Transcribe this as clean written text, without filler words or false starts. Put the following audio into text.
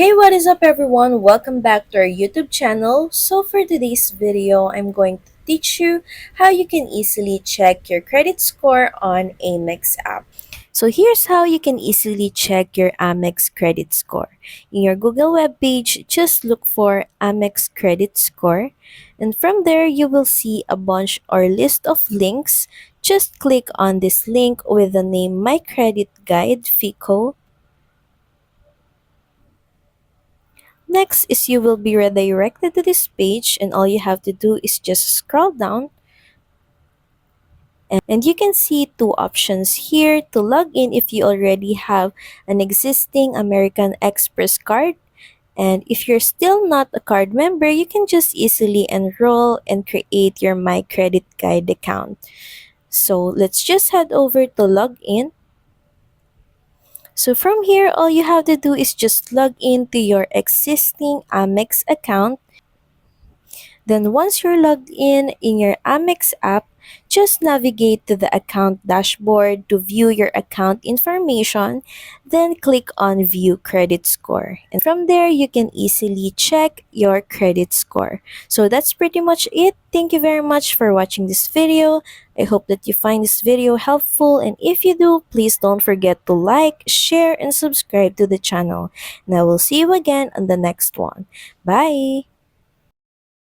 Hey, what is up everyone? Welcome back to our YouTube channel. So for today's video, I'm going to teach you how you can easily check your credit score on Amex app. So here's how you can easily check your Amex credit score. In your Google web page, just look for Amex credit score, and from there you will see a bunch or list of links. Just click on this link with the name My Credit Guide FICO. Next is you will be redirected to this page, and all you have to do is just scroll down, and you can see two options here to log in if you already have an existing American Express card. And if you're still not a card member, you can just easily enroll and create your My Credit Guide account. So let's just head over to log in. So from here, all you have to do is just log in to your existing Amex account. Then once you're logged in your Amex app, just navigate to the account dashboard to view your account information, then click on View Credit Score. And from there, you can easily check your credit score. So that's pretty much it. Thank you very much for watching this video. I hope that you find this video helpful, and if you do, please don't forget to like, share, and subscribe to the channel. And I will see you again on the next one. Bye!